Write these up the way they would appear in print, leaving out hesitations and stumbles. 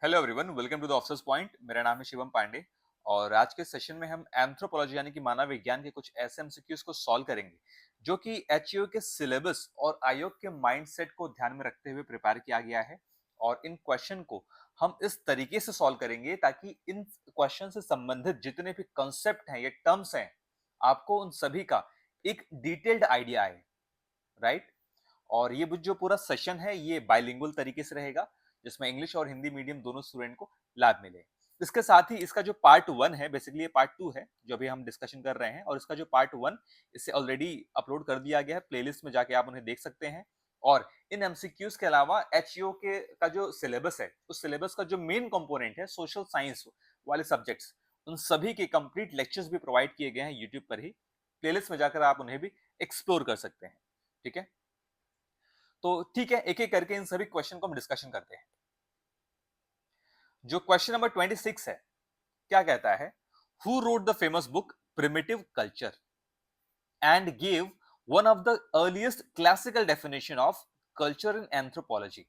Hello everyone, welcome to the officers point. मेरा नाम है शिवम पांडे और आज के सेशन में हम एंथ्रोपोलॉजी यानी कि मानव विज्ञान के कुछ ऐसे एमसीक्यूज को सॉल्व करेंगे जो कि एचईओ के सिलेबस और आयोग के माइंडसेट को ध्यान में रखते हुए प्रिपेयर किया गया है। और इन क्वेश्चन को हम इस तरीके से सॉल्व करेंगे ताकि इन क्वेश्चन से संबंधित जितने भी कॉन्सेप्ट हैं, ये टर्म्स हैं, आपको उन सभी का एक डिटेल्ड आइडिया आए। राइट। और ये जो पूरा सेशन है ये बाइलिंगुअल तरीके से रहेगा, जिसमें इंग्लिश और हिंदी मीडियम दोनों स्टूडेंट को लाभ मिले। इसके साथ ही इसका जो पार्ट 1 है, बेसिकली ये पार्ट 2 है जो अभी हम डिस्कशन कर रहे हैं, और इसका जो पार्ट 1 इसे ऑलरेडी अपलोड कर दिया गया है, प्लेलिस्ट में जाके आप उन्हें देख सकते हैं। और इन एमसीक्यूज के अलावा एचईओ के का जो सिलेबस है, उस सिलेबस का जो मेन कंपोनेंट है सोशल साइंस वाले सब्जेक्ट्स, उन सभी के कंप्लीट लेक्चर्स भी प्रोवाइड किए गए हैं यूट्यूब पर ही। प्लेलिस्ट में जाकर आप उन्हें भी एक्सप्लोर कर सकते हैं। ठीक है, तो ठीक है, एक एक करके इन सभी क्वेश्चन को हम डिस्कशन करते हैं। जो क्वेश्चन नंबर 26 है, क्या कहता है? Who wrote the famous book primitive culture and give one of the earliest classical definition of culture in anthropology.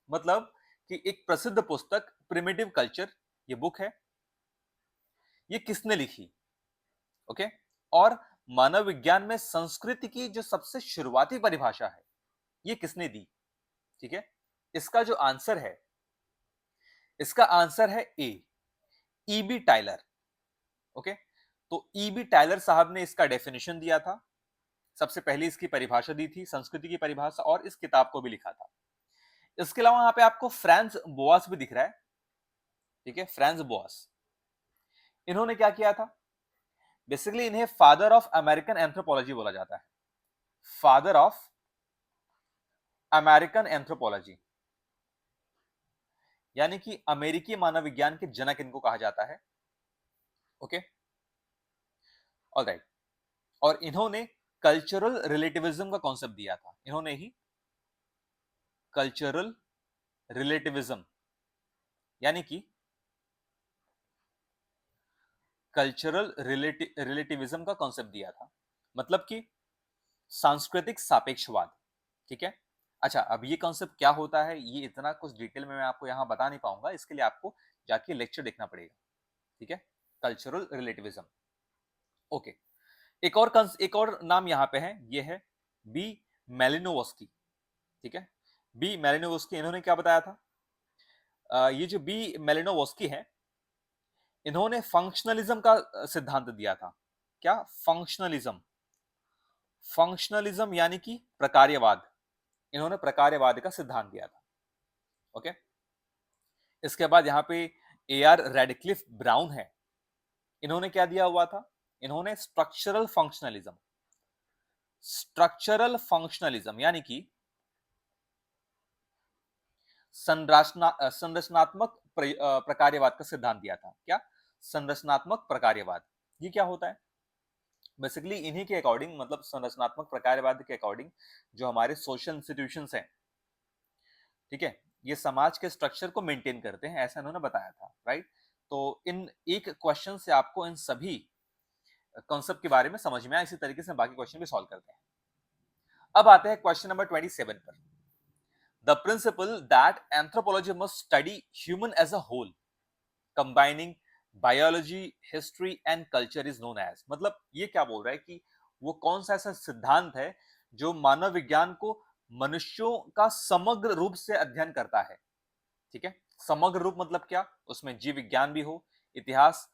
मतलब कि एक प्रसिद्ध पुस्तक प्रिमिटिव कल्चर, ये बुक है, ये किसने लिखी? ओके। और मानव विज्ञान में संस्कृति की जो सबसे शुरुआती परिभाषा है, ये किसने दी? ठीक है, इसका जो आंसर है, इसका आंसर है ए, ईबी टाइलर। ओके, तो ईबी टाइलर साहब ने इसका डेफिनेशन दिया था, सबसे पहले इसकी परिभाषा दी थी, संस्कृति की परिभाषा, और इस किताब को भी लिखा था। इसके अलावा यहाँ पे आपको फ्रांस बोआस भी दिख रहा है। ठीक है, फ्रांस बोआस, इन्होंने क्या किया था? बेसिकली इन्हें फादर ऑफ अमेरिकन एंथ्रोपोलॉजी बोला जाता है, फादर ऑफ अमेरिकन एंथ्रोपोलॉजी, यानी कि अमेरिकी मानव विज्ञान के जनक इनको कहा जाता है। Okay, alright. और इन्होंने कल्चरल रिलेटिविज्म का कॉन्सेप्ट दिया था, इन्होंने ही कल्चरल रिलेटिविज्म यानी कि कल्चरल रिलेटिविज्म का कॉन्सेप्ट दिया था, मतलब कि सांस्कृतिक सापेक्षवाद। ठीक है, अच्छा, अब ये कॉन्सेप्ट क्या होता है, ये इतना कुछ डिटेल में मैं आपको यहां बता नहीं पाऊंगा, इसके लिए आपको जाके लेक्चर देखना पड़ेगा। ठीक है, कल्चरल रिलेटिविज्म। ओके, एक और नाम यहाँ पे है, ये है बी मेलिनोवस्की। ठीक है, बी मेलिनोवस्की, इन्होंने क्या बताया था? ये जो बी मेलिनोवस्की है, इन्होंने फंक्शनलिज्म का सिद्धांत दिया था। क्या? फंक्शनलिज्म, फंक्शनलिज्म यानी कि प्रकार्यवाद, इन्होंने प्रकार्यवाद का सिद्धांत दिया था। ओके, इसके बाद यहाँ पे ए आर रेडक्लिफ ब्राउन है, इन्होंने क्या दिया हुआ था? इन्होंने स्ट्रक्चरल फंक्शनलिज्म, स्ट्रक्चरल फंक्शनलिज्म यानी कि संरचनात्मक प्रकार्यवाद का सिद्धांत दिया था। क्या? संरचनात्मक प्रकार्यवाद। ये क्या होता है? बेसिकली इन्हीं के अकॉर्डिंग, मतलब संरचनात्मक प्रकार्यवाद के अकॉर्डिंग, जो हमारे सोशल इंस्टीट्यूशंस हैं, ठीक है, ये समाज के स्ट्रक्चर को मेंटेन करते हैं, ऐसा इन्होंने बताया था। राइट। तो इन एक क्वेश्चन से आपको इन सभी कॉन्सेप्ट के बारे में समझ में आया, इसी तरीके से बाकी क्वेश्चन भी सॉल्व करते हैं। अब आते हैं क्वेश्चन नंबर 27 पर। The principle that anthropology must study human as a whole combining biology, history and culture is known as. मतलब ये क्या बोल रहा है कि वो कौन सा ऐसा सिद्धांत है जो मानव विज्ञान को मनुष्यों का समग्र रूप से अध्ययन करता है। ठीक है, समग्र रूप मतलब क्या? उसमें जीव विज्ञान भी हो, इतिहास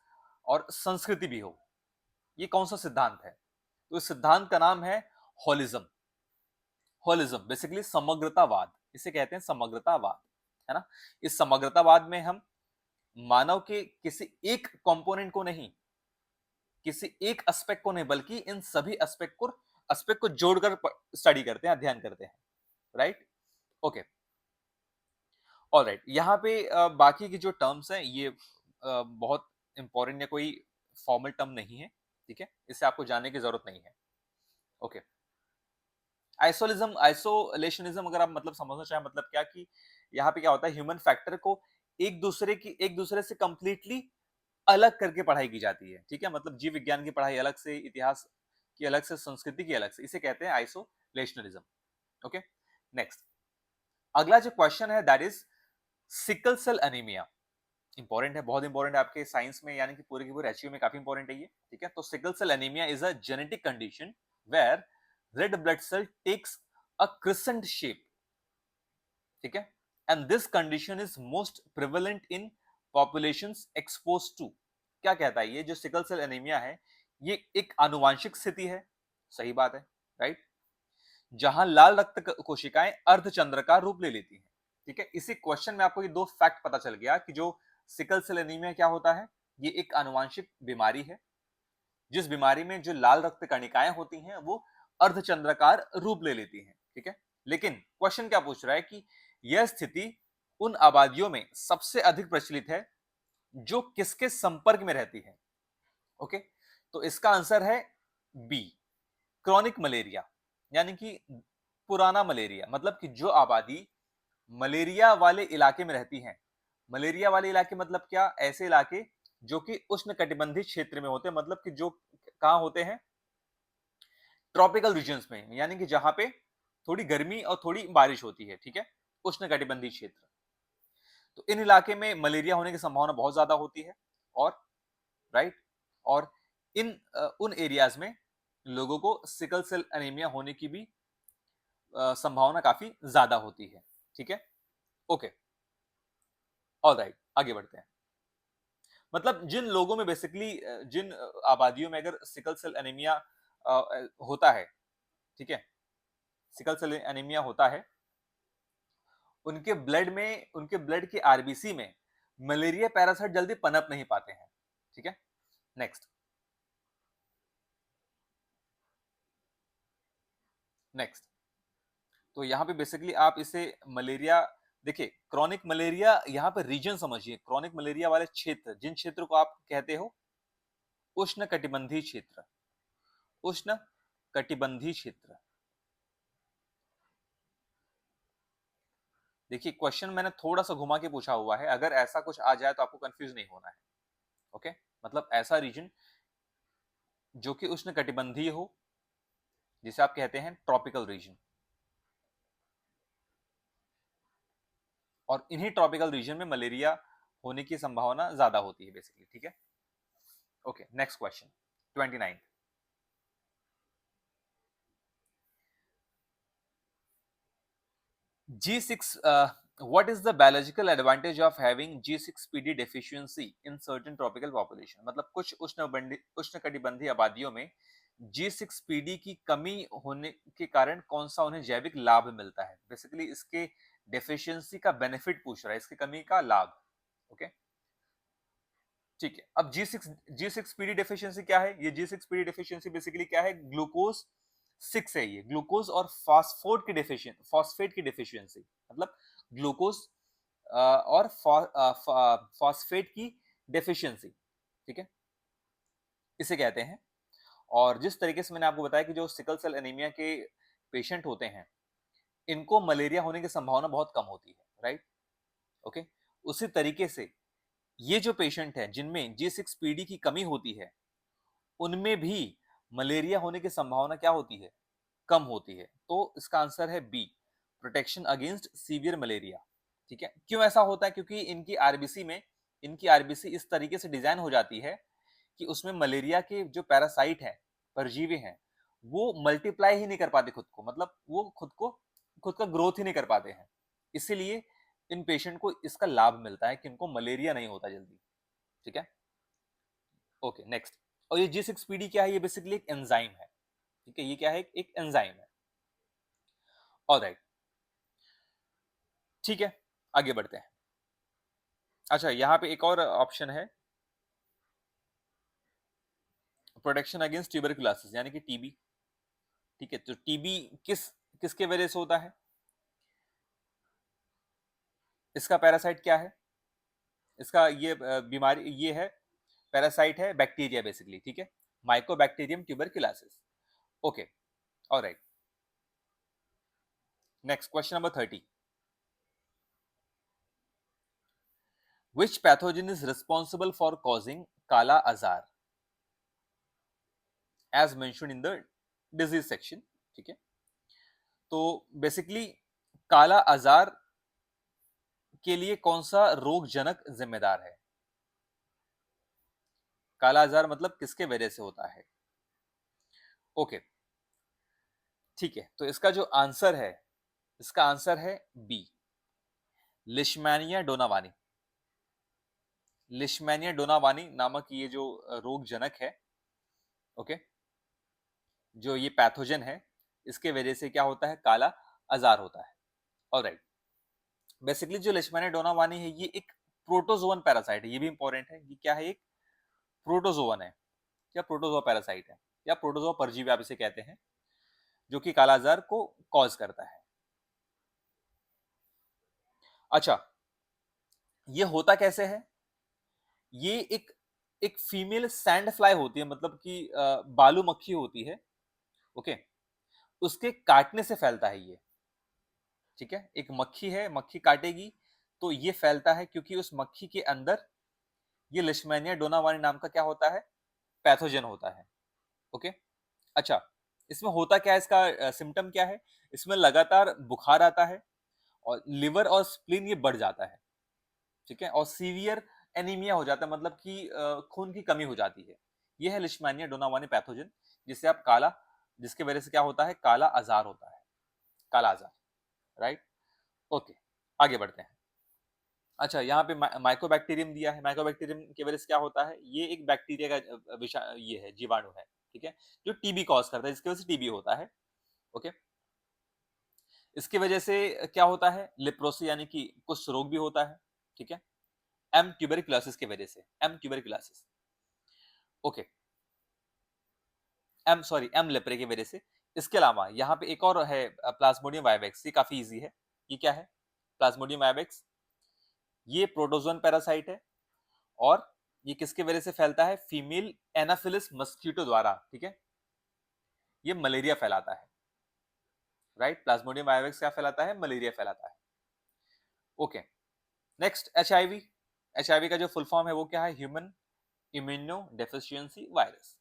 और संस्कृति भी हो। ये कौन सा सिद्धांत है? तो इस सिद्धांत का नाम है होलिज्म। होलिज्म बेसिकली समग्रतावाद, इसे कहते हैं समग्रतावाद, है ना। इस समग्रतावाद में हम मानव के किसी एक कंपोनेंट को नहीं, किसी एक एस्पेक्ट को नहीं, बल्कि इन सभी एस्पेक्ट को जोड़कर स्टडी करते हैं, अध्ययन करते हैं। राइट। Okay, alright. यहाँ पे बाकी की जो टर्म्स हैं, ये बहुत इंपॉर्टेंट है, कोई फॉर्मल टर्म नहीं है। ठीक है, इससे आपको जानने की जरूरत नहीं है। ओके, आइसोलेशनिज्म अगर आप मतलब समझना चाहें, मतलब क्या कि यहाँ पे क्या होता है, ह्यूमन फैक्टर को एक दूसरे से कंप्लीटली अलग करके पढ़ाई की जाती है। ठीक है, मतलब जीव विज्ञान की पढ़ाई अलग से, इतिहास की अलग से, संस्कृति की अलग से, इसे कहते हैं आइसोलेशनलिज्म। ओके, नेक्स्ट, अगला जो क्वेश्चन है that is sickle cell anaemia. Important है, बहुत इंपॉर्टेंट है आपके साइंस में, यानी कि पूरे की पूरे एचयू में काफी इंपॉर्टेंट है ये, ठीक है। तो sickle cell anaemia is a genetic condition where red blood cell takes a crescent shape, ठीक है। And this condition is most prevalent in populations exposed to, क्या कहता है ये जो सिकल सेल एनीमिया है, ये एक आनुवांशिक स्थिति है, सही बात है, राइट, जहां लाल रक्त कोशिकाएं अर्धचंद्राकार रूप ले लेती हैं, ठीक है। इसी क्वेश्चन में आपको ये दो फैक्ट पता चल गया कि जो सिकल सेल एनीमिया क्या होता है, ये एक आनुवांशिक बीमारी है, जिस बीमारी में जो लाल रक्त कणिकाएं होती हैं वो अर्धचंद्राकार रूप ले लेती हैं, ठीक है। लेकिन क्वेश्चन क्या पूछ रहा है कि यह स्थिति उन आबादियों में सबसे अधिक प्रचलित है जो किसके संपर्क में रहती है, ओके। तो इसका आंसर है बी, क्रॉनिक मलेरिया, यानी कि पुराना मलेरिया, मतलब कि जो आबादी मलेरिया वाले इलाके में रहती हैं। मलेरिया वाले इलाके मतलब क्या, ऐसे इलाके जो कि उष्णकटिबंधीय क्षेत्र में होते हैं, मतलब कि जो कहां होते हैं, ट्रॉपिकल रीजन्स में, यानी कि जहां पे थोड़ी गर्मी और थोड़ी बारिश होती है, ठीक है, उष्णकटिबंधीय क्षेत्र। तो इन इलाके में मलेरिया होने की संभावना बहुत ज्यादा होती है, और राइट, और उन एरियाज में लोगों को सिकल सेल एनीमिया होने की भी संभावना काफी ज्यादा होती है, ठीक है, ओके, ऑलराइट, आगे बढ़ते हैं। मतलब जिन लोगों में बेसिकली, जिन आबादियों में अगर सिकल सेल एनीमिया होता है, ठीक है, सिकल सेल एनीमिया होता है, उनके ब्लड के आरबीसी में मलेरिया पैरासाइट जल्दी पनप नहीं पाते हैं, ठीक है। नेक्स्ट, नेक्स्ट, तो यहाँ पे बेसिकली आप इसे मलेरिया, देखिए क्रॉनिक मलेरिया, यहाँ पे रीजन समझिए, क्रॉनिक मलेरिया वाले क्षेत्र, जिन क्षेत्र को आप कहते हो उष्ण कटिबंधीय क्षेत्र, उष्ण कटिबंधीय क्षेत्र। देखिए क्वेश्चन मैंने थोड़ा सा घुमा के पूछा हुआ है, अगर ऐसा कुछ आ जाए तो आपको कंफ्यूज नहीं होना है, ओके। मतलब ऐसा रीजन जो कि उष्ण कटिबंधीय हो, जिसे आप कहते हैं ट्रॉपिकल रीजन, और इन्हीं ट्रॉपिकल रीजन में मलेरिया होने की संभावना ज्यादा होती है बेसिकली, ठीक है, okay. Next question 29, G6, what is the biological advantage of having G6PD deficiency in certain tropical population? मतलब कुछ उष्णकटिबंधीय आबादियों में G6PD की कमी होने के कारण कौन सा उन्हें जैविक लाभ मिलता है, बेसिकली इसके डेफिशिएंसी का बेनिफिट पूछ रहा है, इसकी कमी का लाभ, ओके, ठीक है। अब G6PD डेफिशिएंसी क्या है, ये G6PD डेफिशिएंसी बेसिकली क्या है, ग्लूकोज 6 है, ये ग्लूकोज और फॉस्फेट की डेफिशिएंसी, मतलब ग्लूकोज और फॉस्फेट की डेफिशिएंसी, ठीक है, इसे कहते हैं। और जिस तरीके से मैंने आपको बताया कि जो सिकल सेल एनीमिया के पेशेंट होते हैं, इनको मलेरिया होने की संभावना बहुत कम होती है, राइट, ओके। उसी तरीके से ये जो पेशेंट है जिनमें G6PD की कमी होती है, उनमें भी मलेरिया होने की संभावना क्या होती है, कम होती है। तो इसका आंसर है B, protection against severe malaria, ठीक है। क्यों ऐसा होता है, क्योंकि इनकी आरबीसी इस तरीके से डिजाइन हो जाती है कि उसमें मलेरिया के जो पैरासाइट हैं, परजीवी हैं, वो मल्टीप्लाई ही नहीं कर पाते खुद को, मतलब वो खुद का ग्रोथ ही नहीं कर पाते हैं, इसीलिए इन पेशेंट को इसका लाभ मिलता है कि इनको मलेरिया नहीं होता जल्दी, ठीक है, ओके। नेक्स्ट, और ये G6PD क्या है, ये बेसिकली एक एंजाइम है, ठीक है, ये क्या है, एक एंजाइम है, ऑलराइट, ठीक है, आगे बढ़ते हैं। अच्छा, यहाँ पे एक और ऑप्शन है, प्रोटेक्शन अगेंस्ट ट्यूबरकुलोसिस, यानी कि टीबी, ठीक है। तो टीबी किसके वजह से होता है, इसका पैरासाइट क्या है, इसका ये बीमारी ये है, पैरासाइट है बैक्टीरिया बेसिकली, ठीक है, Mycobacterium tuberculosis, okay, alright. Next question number 30, which pathogen is responsible for causing kala azar as mentioned in the disease section, ठीक है। तो बेसिकली काला आजार के लिए कौन सा रोगजनक जिम्मेदार है, काला आजार मतलब किसके वजह से होता है? ओके, ठीक है, तो इसका जो आंसर है, इसका आंसर है बी, लिशमैनिया डोनावानी। लिशमैनिया डोनावानी नामक ये जो रोग जनक है, ओके, जो ये पैथोजन है, इसके वजह से क्या होता है? काला आजार होता है। ऑलराइट, बेसिकली जो लिशमैनिया डोनावानी है ये एक प्रोटोजोवन पैरासाइट है। ये भी इंपॉर्टेंट है, ये क्या है? एक प्रोटोजोवन है, या प्रोटोजोआ पैरासाइट है, या प्रोटोजोआ परजीवी आप इसे कहते हैं, जो कि काला आजार को कॉज करता है। अच्छा, ये होता कैसे है? ये एक फीमेल सैंड फ्लाई होती है, मतलब कि बालू मक्खी होती है, ओके, उसके काटने से फैलता है ये। ठीक है, एक मक्खी है, मक्खी काटेगी तो ये फैलता है, क्योंकि उस मक्खी के अंदर ये लिशमैनिया डोनावानी नाम का क्या होता है? पैथोजन होता है। ओके, अच्छा, इसमें होता क्या है? इसका सिम्टम क्या है? इसमें लगातार बुखार आता है, और लिवर और स्प्लीन ये बढ़ जाता है। ठीक है, और सीवियर एनीमिया हो जाता है, मतलब कि खून की कमी हो जाती है। ये है लिशमैनिया डोनावानी पैथोजन, जिससे आप काला, जिसकी वजह से क्या होता है? काला आजार होता है, काला आजार। राइट, ओके, आगे बढ़ते हैं। अच्छा, यहाँ पे माइकोबैक्टीरियम दिया है। माइकोबैक्टीरियम की वजह से क्या होता है? ये एक बैक्टीरिया का ये है, जीवाणु है, ठीक है, जो टीबी कॉज करता है, जिसकी वजह से टीबी होता है। ओके, इसकी वजह से क्या होता है? लेप्रोसी यानी कि कुछ रोग भी होता है। ठीक है, एम ट्यूबरकुलोसिस की वजह से, M tuberculosis, okay, M leprae की वजह से। इसके अलावा यहाँ पे एक और है, प्लाज्मोडियम वाइवेक्स। ये काफी इजी है। ये क्या है? प्लाज्मोडियम वाइवेक्स, ये प्रोटोजोन पैरासाइट है, और ये किसकी वजह से फैलता है? फीमेल एनाफिलिस मस्कीटो द्वारा। ठीक है, ये मलेरिया फैलाता है। राइट, प्लाज्मोडियम वाइवेक्स क्या फैलाता है? मलेरिया फैलाता है। Okay, next HIV. एचआईवी का जो फुल फॉर्म है वो क्या है? Human immuno deficiency virus.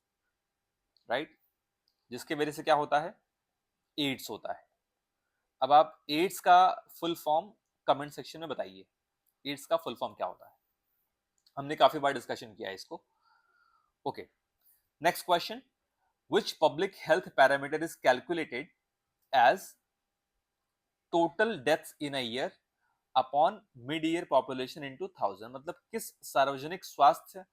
Right, जिसकी वजह से क्या होता है? एड्स होता है। अब आप एड्स का फुल फॉर्म कमेंट सेक्शन में बताइए, एड्स का फुल फॉर्म क्या होता है? हमने काफी बार डिस्कशन किया है इसको। Okay, next question, which public health parameter is calculated as total deaths in a year upon mid year population into 1000? मतलब किस सार्वजनिक स्वास्थ्य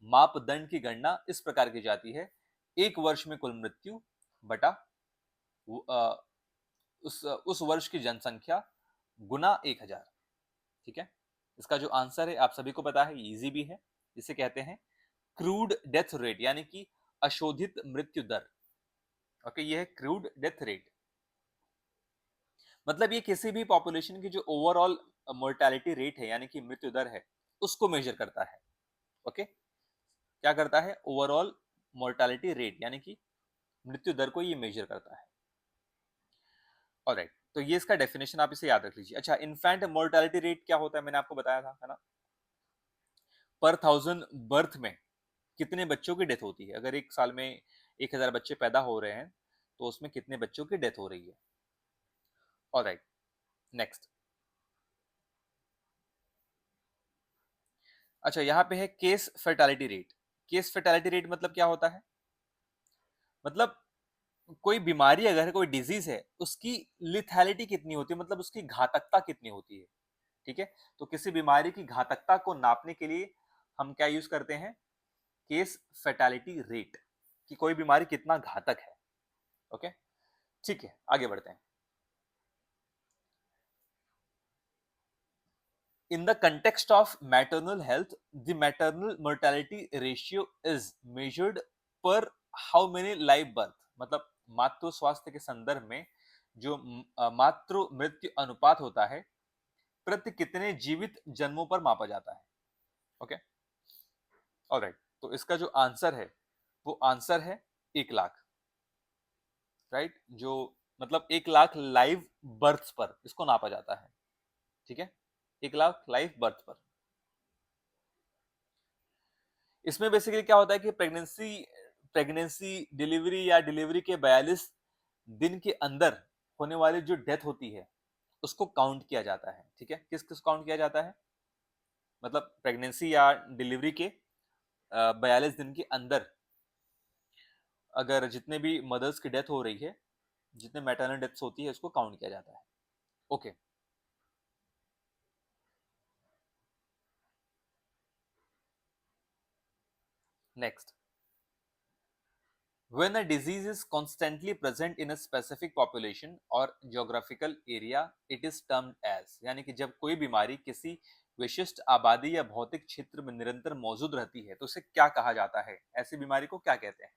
मापदंड की गणना इस प्रकार की जाती है? एक वर्ष में कुल मृत्यु बटा उस वर्ष की जनसंख्या गुना 1000। ठीक है, इसका जो आंसर है आप सभी को पता है, इजी भी है। इसे कहते हैं क्रूड डेथ रेट, यानी कि अशोधित मृत्यु दर। ओके, ये है क्रूड डेथ रेट। मतलब ये किसी भी पॉपुलेशन की जो ओवरऑल मोर्टेलिटी रेट है, यानी कि मृत्यु दर है, उसको मेजर करता है। ओके, क्या करता है? ओवरऑल मोर्टेलिटी रेट, यानी कि मृत्यु दर को ये मेजर करता है। ऑलराइट, तो ये इसका डेफिनेशन आप इसे याद रख लीजिए। अच्छा, इन्फेंट मोर्टेलिटी रेट क्या होता है? मैंने आपको बताया था, है ना? पर 1000 बर्थ में कितने बच्चों की डेथ होती है? अगर एक साल में 1000 बच्चे पैदा हो रहे हैं, तो उसमें कितने बच्चों की डेथ हो रही है? Alright, next. अच्छा, यहाँ पे है केस फर्टालिटी रेट। केस फर्टालिटी रेट मतलब क्या होता है? मतलब कोई बीमारी अगर है, कोई डिजीज है, उसकी लिथैलिटी कितनी होती है, मतलब उसकी घातकता कितनी होती है। ठीक है, तो किसी बीमारी की घातकता को नापने के लिए हम क्या यूज करते हैं? केस फैटेलिटी रेट, कि कोई बीमारी कितना घातक है। ओके, ठीक है, आगे बढ़ते हैं। In the context of maternal health, the maternal mortality ratio is measured per how many live birth? मतलब मातृ स्वास्थ्य के संदर्भ में जो मातृ मृत्यु अनुपात होता है, प्रति कितने जीवित जन्मों पर मापा जाता है। ओके, ऑलराइट, तो इसका जो आंसर है वो आंसर है 1 लाख। राइट, जो मतलब 1 लाख लाइव बर्थ पर इसको नापा जाता है। ठीक है, 1 लाख लाइव बर्थ पर। इसमें बेसिकली क्या होता है कि प्रेगनेंसी डिलीवरी या डिलीवरी के 42 दिन के अंदर होने वाली जो डेथ होती है, उसको काउंट किया जाता है। ठीक है, किस किस काउंट किया जाता है? मतलब प्रेगनेंसी या डिलीवरी के 42 दिन के अंदर अगर जितने भी मदर्स की डेथ हो रही है, जितने मैटरनल डेथ्स होती है, उसको काउंट किया जाता है। Okay, next, when a disease is constantly present in a specific population or geographical area, it is termed as, यानी कि जब कोई बीमारी किसी विशिष्ट आबादी या भौतिक क्षेत्र में निरंतर मौजूद रहती है तो उसे क्या कहा जाता है, ऐसी बीमारी को क्या कहते हैं?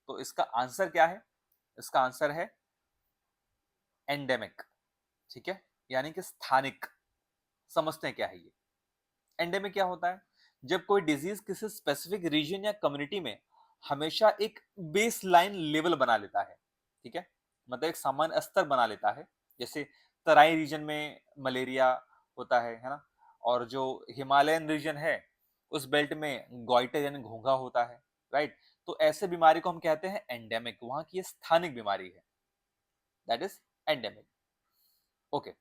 तो इसका आंसर क्या है? इसका आंसर है एंडेमिक। ठीक है, यानी कि स्थानिक। समझते हैं क्या है ये एंडेमिक क्या होता है? जब कोई डिजीज किसी स्पेसिफिक रीजन या कम्युनिटी में हमेशा एक बेस लाइन लेवल बना लेता है। ठीक है, मतलब एक सामान्य स्तर बना लेता है। जैसे तराई रीजन में मलेरिया होता है ना, और जो हिमालयन रीजन है उस बेल्ट में गोइटर यानी घोंघा होता है। राइट, तो ऐसे बीमारी को हम कहते हैं एंडेमिक। वहां की ये स्थानिक बीमारी है, दैट इज एंडेमिक। ओके,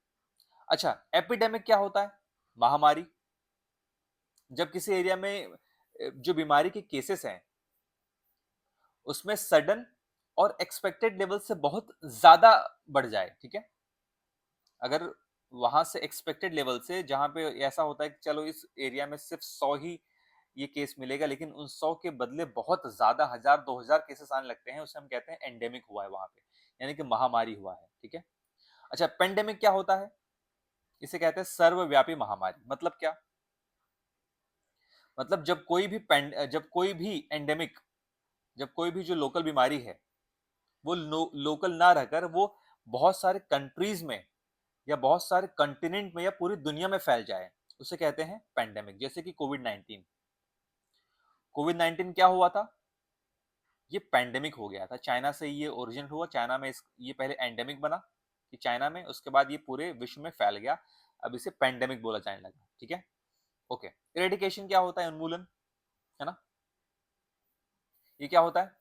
अच्छा, एपिडेमिक क्या होता है? महामारी। जब किसी एरिया में जो बीमारी के केसेस हैं उसमें सडन और एक्सपेक्टेड लेवल से बहुत ज्यादा बढ़ जाए। ठीक है, अगर वहां से एक्सपेक्टेड लेवल से, जहां पे ऐसा होता है कि चलो इस एरिया में सिर्फ 100 ही ये केस मिलेगा, लेकिन उन 100 के बदले बहुत ज्यादा 1000 2000 केसेस आने लगते हैं, उसे हम कहते हैं एंडेमिक हुआ है वहां पे, यानी कि महामारी हुआ है। ठीक है, अच्छा, पेंडेमिक क्या होता है? इसे कहते हैं सर्वव्यापी महामारी। मतलब क्या? मतलब जब कोई भी एंडेमिक, जब कोई भी जो लोकल बीमारी है वो लोकल ना रहकर वो बहुत सारे कंट्रीज में या बहुत सारे कंटिनेंट में या पूरी दुनिया में फैल जाए, उसे कहते हैं पेंडेमिक। जैसे कि कोविड 19। कोविड 19 क्या हुआ था? ये पेंडेमिक हो गया था, चाइना से ये ओरिजिन हुआ। चाइना में ये पहले एंडेमिक बना कि चाइना में, उसके बाद ये पूरे विश्व में फैल गया, अब इसे पेंडेमिक बोला जाने लगा। ठीक है, ओके। इरेडिकेशन क्या होता है? उन्मूलन, है ना। ये क्या होता है?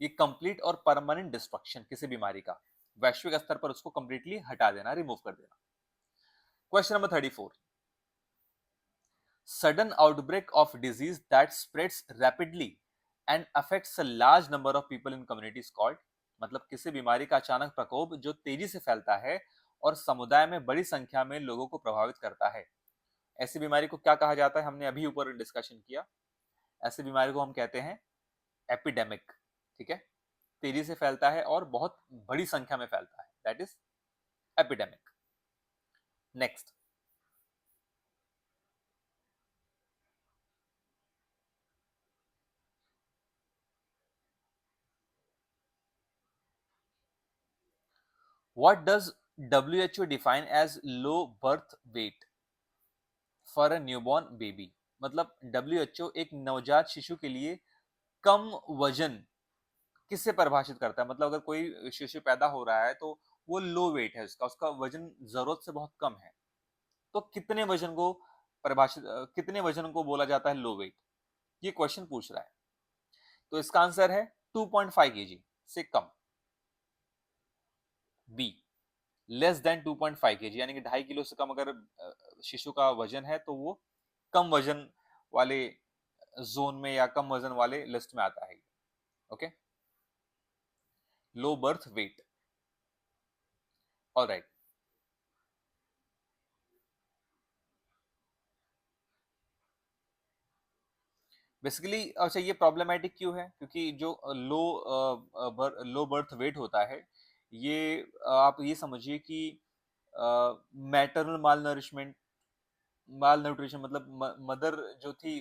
ये कंप्लीट और परमानेंट डिस्ट्रक्शन किसी बीमारी का, वैश्विक स्तर पर उसको कंप्लीटली हटा देना, रिमूव कर देना। Question number 34, sudden outbreak of disease that spreads rapidly and affects a large number of people in community is called, मतलब किसी बीमारी का अचानक प्रकोप जो तेजी से फैलता है और समुदाय में बड़ी संख्या में लोगों को प्रभावित करता है, ऐसी बीमारी को क्या कहा जाता है? हमने अभी ऊपर डिस्कशन किया। ऐसी बीमारी को हम कहते हैं एपिडेमिक। ठीक है, तेजी से फैलता है और बहुत बड़ी संख्या में फैलता है, that is epidemic. Next, what does WHO define as low birth weight for a newborn baby? मतलब WHO एक नवजात शिशु के लिए कम वजन किससे परिभाषित करता है? मतलब अगर कोई शिशु पैदा हो रहा है तो वो लो वेट है, उसका उसका वजन जरूरत से बहुत कम है, तो कितने वजन को कितने वजन को बोला जाता है लो वेट? ये क्वेश्चन पूछ रहा है। तो इसका आंसर है 2.5 kg से कम। बी, लेस देन 2.5 kg, यानी कि 2.5 किलो से कम अगर शिशु का वजन है तो वो कम वजन वाले जोन में या कम वजन वाले लिस्ट में आता है। ओके, लो बर्थ वेट। ऑलराइट, बेसिकली अच्छा, ये प्रॉब्लमेटिक क्यों है? क्योंकि जो लो बर्थ वेट होता है, ये आप ये समझिए कि मैटरनल माल नरिशमेंट, माल न्यूट्रिशन, मतलब मदर जो थी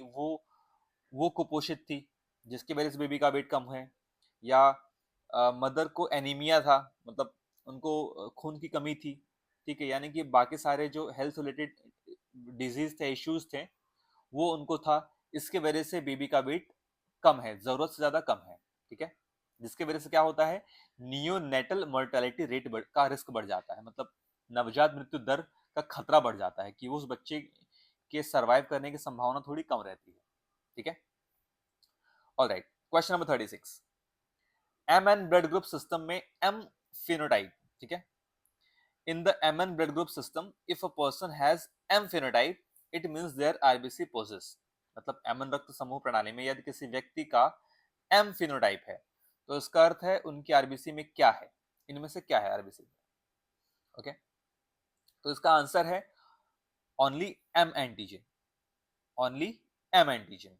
वो कुपोषित थी, जिसकी वजह से बेबी का वेट कम है, या मदर को एनीमिया था, मतलब उनको खून की कमी थी। ठीक है, यानी कि बाकी सारे जो हेल्थ रिलेटेड डिजीज थे, इश्यूज थे, वो उनको था। इसके वजह से बेबी का वेट कम है, जरूरत से ज्यादा कम है। ठीक है, जिसकी वजह से क्या होता है? नियोनेटल मोर्टेलिटी रेट का रिस्क बढ़ जाता है, मतलब नवजात मृत्यु दर का खतरा बढ़ जाता है कि उस बच्चे के सरवाइव करने की संभावना थोड़ी कम रहती है। ठीक है, alright. Question number 36, M N blood group system में एम फिनोटाइप। ठीक है, in the M N blood group system if a person has M phenotype, it means their RBC possess मतलब एमन रक्त समूह प्रणाली में यदि किसी व्यक्ति का एम फिनोटाइप है तो इसका अर्थ है उनकी आरबीसी में क्या है, इनमें से क्या है आरबीसी में। ओके, तो इसका आंसर है only M antigen, only M antigen.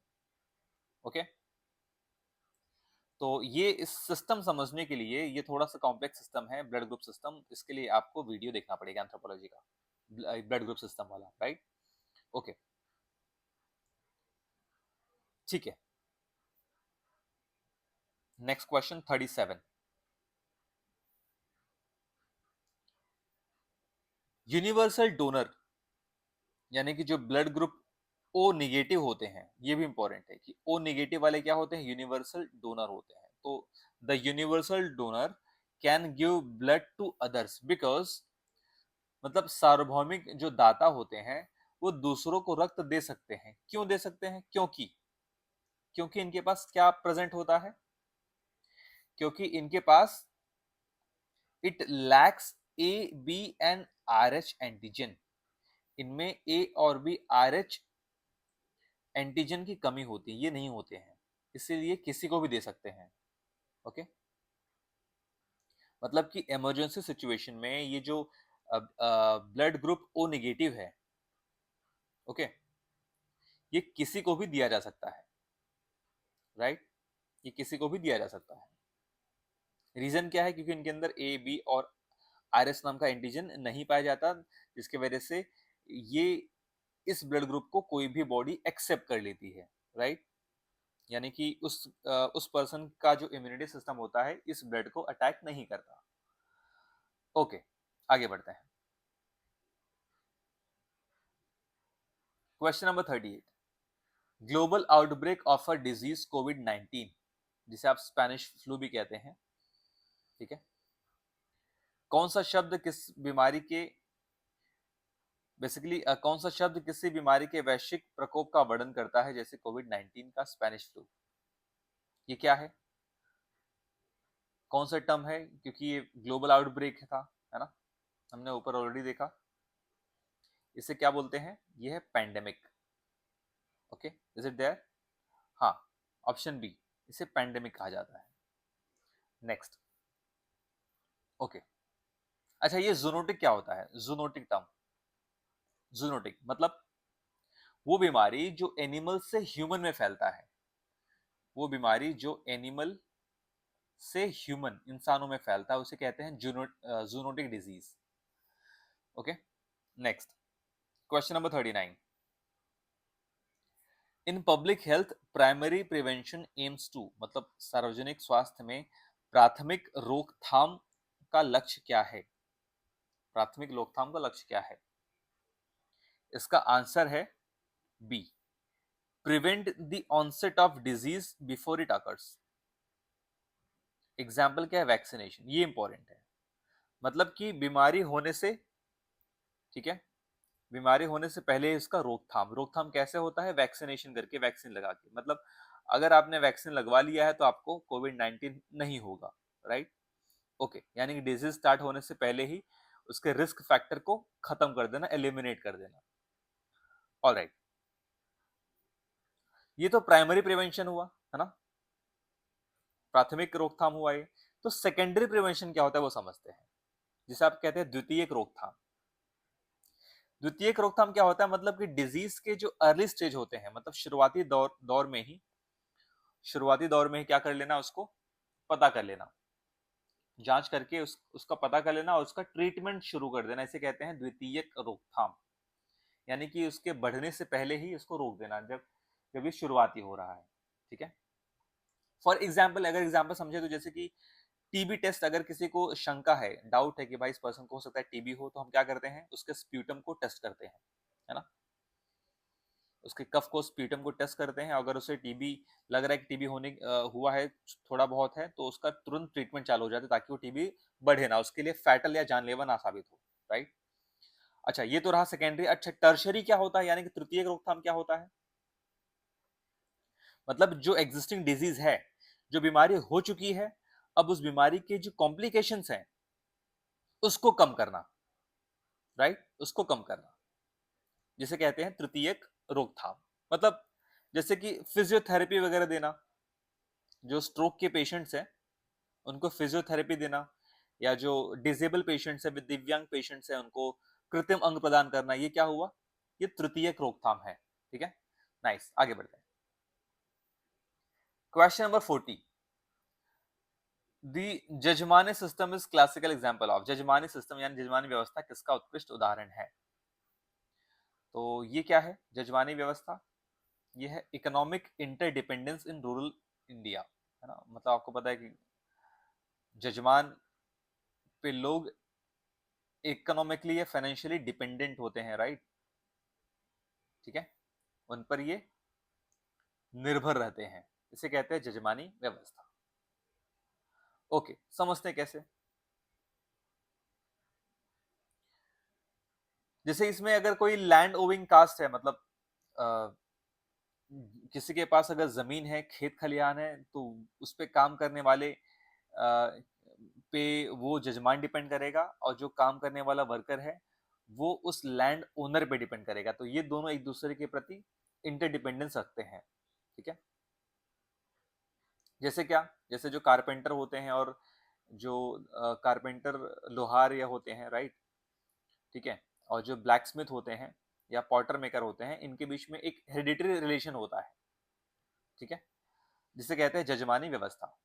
Okay, तो ये इस सिस्टम समझने के लिए, ये थोड़ा सा कॉम्प्लेक्स सिस्टम है ब्लड ग्रुप सिस्टम, इसके लिए आपको वीडियो देखना पड़ेगा एंथ्रोपोलॉजी का, ब्लड ग्रुप सिस्टम वाला, राइट। ओके, ठीक है। नेक्स्ट क्वेश्चन 37, यूनिवर्सल डोनर यानी कि जो ब्लड ग्रुप ओ निगेटिव होते हैं, ये भी इंपॉर्टेंट है कि ओ निगेटिव वाले क्या होते हैं, यूनिवर्सल डोनर होते हैं। तो the universal donor can give blood to others because, मतलब सार्वभौमिक जो दाता होते हैं वो दूसरों को रक्त दे सकते हैं। क्यों दे सकते हैं? क्योंकि क्योंकि इनके पास क्या प्रेजेंट होता है, क्योंकि इनके पास it lacks A B and R H antigen, इनमें ए और बी आर एच एंटीजन की कमी होती है, ये नहीं होते हैं, इसीलिए किसी को भी दे सकते हैं। ओके, मतलब कि इमरजेंसी सिचुएशन में ये जो ब्लड ग्रुप ओ नेगेटिव है, ओके, ये किसी को भी दिया जा सकता है, राइट, ये किसी को भी दिया जा सकता है। रीजन क्या है? क्योंकि इनके अंदर ए बी और आर एस नाम का एंटीजन नहीं पाया जाता, जिसकी वजह से ये इस ब्लड ग्रुप को कोई भी बॉडी एक्सेप्ट कर लेती है, राइट। यानी कि उस पर्सन का जो इम्यूनिटी सिस्टम होता है इस ब्लड को अटैक नहीं करता। ओके, आगे बढ़ते हैं। Question number 38, global outbreak of a disease Covid 19, जिसे आप स्पेनिश फ्लू भी कहते हैं, ठीक है, कौन सा शब्द किस बीमारी के बेसिकली कौन सा शब्द किसी बीमारी के वैश्विक प्रकोप का वर्णन करता है, जैसे कोविड 19 का स्पेनिश फ्लू? ये क्या है, कौन सा टर्म है? क्योंकि ये ग्लोबल आउटब्रेक था, है ना, हमने ऊपर ऑलरेडी देखा। इसे क्या बोलते हैं? ये है pandemic. Okay, is it there? हाँ, ऑप्शन बी, इसे पैंडेमिक कहा जाता है। नेक्स्ट। ओके, अच्छा, ये जूनोटिक क्या होता है? जूनोटिक टर्म, जूनोटिक मतलब वो बीमारी जो एनिमल से ह्यूमन में फैलता है, वो बीमारी जो एनिमल से ह्यूमन इंसानों में फैलता है, उसे कहते हैं zoonotic disease. Okay, next. Question number 39, in public health primary prevention aims to, मतलब सार्वजनिक स्वास्थ्य में प्राथमिक रोकथाम का लक्ष्य क्या है? प्राथमिक रोकथाम का लक्ष्य क्या है? इसका आंसर है B, prevent the onset of disease before it occurs. Example क्या है? वैक्सीनेशन, ये इंपॉर्टेंट है, मतलब कि बीमारी होने से, ठीक है, बीमारी होने से पहले इसका रोकथाम। रोकथाम कैसे होता है? वैक्सीनेशन करके, वैक्सीन लगा के, मतलब अगर आपने वैक्सीन लगवा लिया है तो आपको कोविड 19 नहीं होगा, राइट। ओके, यानी कि डिजीज स्टार्ट होने से पहले ही उसके रिस्क फैक्टर को खत्म कर देना, एलिमिनेट कर देना। ऑलराइट, ये तो प्राइमरी प्रिवेंशन हुआ, है ना, प्राथमिक रोकथाम हुआ ये। तो सेकेंडरी प्रिवेंशन क्या होता है वो समझते हैं, जिसे आप कहते हैं द्वितीयक रोकथाम। द्वितीयक रोकथाम क्या होता है? मतलब कि डिजीज के जो अर्ली स्टेज होते हैं, मतलब शुरुआती दौर में ही क्या कर लेना, उसको पता कर लेना, जांच करके उसका पता कर लेना और उसका ट्रीटमेंट शुरू कर देना, इसे कहते हैं द्वितीयक रोकथाम। यानी कि उसके बढ़ने से पहले ही उसको रोक देना, जब जब ये शुरुआती हो रहा है, ठीक है। फॉर एग्जाम्पल, अगर एग्जाम्पल समझे तो जैसे कि टीबी टेस्ट, अगर किसी को शंका है, डाउट है कि भाई इस पर्सन को हो सकता है टीबी हो, तो हम क्या करते हैं, उसके स्प्यूटम को टेस्ट करते हैं, है ना, उसके कफ को, स्प्यूटम को टेस्ट करते हैं। अगर उसे टीबी लग रहा है कि टीबी होने हुआ है, थोड़ा बहुत है, तो उसका तुरंत ट्रीटमेंट चालू हो जाता है ताकि वो टीबी बढ़े ना, उसके लिए फैटल या जानलेवा ना साबित हो, राइट। अच्छा, ये तो रहा सेकेंडरी। अच्छा, टर्शरी क्या होता है, यानी कि तृतीयक रोकथाम क्या होता है? मतलब जो एग्जिस्टिंग डिजीज है, जो बीमारी हो चुकी है, अब उस बीमारी के जो कॉम्प्लिकेशंस हैं उसको कम करना, राइट, उसको कम करना, जिसे कहते हैं तृतीयक रोकथाम। मतलब जैसे कि फिजियोथेरेपी वगैरह देना, जो स्ट्रोक के पेशेंट्स हैं उनको फिजियोथेरेपी देना, या जो डिसेबल पेशेंट्स है, दिव्यांग पेशेंट्स है, उनको कृत्रिम अंग प्रदान करना, ये क्या हुआ? ये तृतीयक रोकथाम है। ठीक है, नाइस, आगे बढ़ते हैं। Question number 40, the jajmani system is classical example of, jajmani system यानी जजमानी व्यवस्था किसका उत्कृष्ट उदाहरण है? तो ये क्या है जजमानी व्यवस्था? ये है economic interdependence in rural India, है ना। मतलब आपको पता है कि जजमान पे लोग इकोनॉमिकली या फाइनेंशियली डिपेंडेंट होते हैं, राइट। ठीक है, उन पर ये निर्भर रहते हैं, इसे कहते हैं जजमानी व्यवस्था। ओके, समझते हैं कैसे। जैसे इसमें अगर कोई लैंड ओविंग कास्ट है, मतलब अ, किसी के पास अगर जमीन है, खेत खलिहान है, तो उस पे काम करने वाले पे वो जजमान डिपेंड करेगा, और जो काम करने वाला वर्कर है वो उस लैंड ओनर पे डिपेंड करेगा। तो ये दोनों एक दूसरे के प्रति इंटरडिपेंडेंस रखते हैं। ठीक है, जैसे क्या, जैसे जो कारपेंटर होते हैं और जो कारपेंटर लोहार या होते हैं, राइट। ठीक है, और जो ब्लैक स्मिथ होते हैं या पॉटर मेकर होते हैं, इनके बीच में एक हेरिडिटरी रिलेशन होता है। ठीक है, जिसे कहते हैं जजमानी व्यवस्था,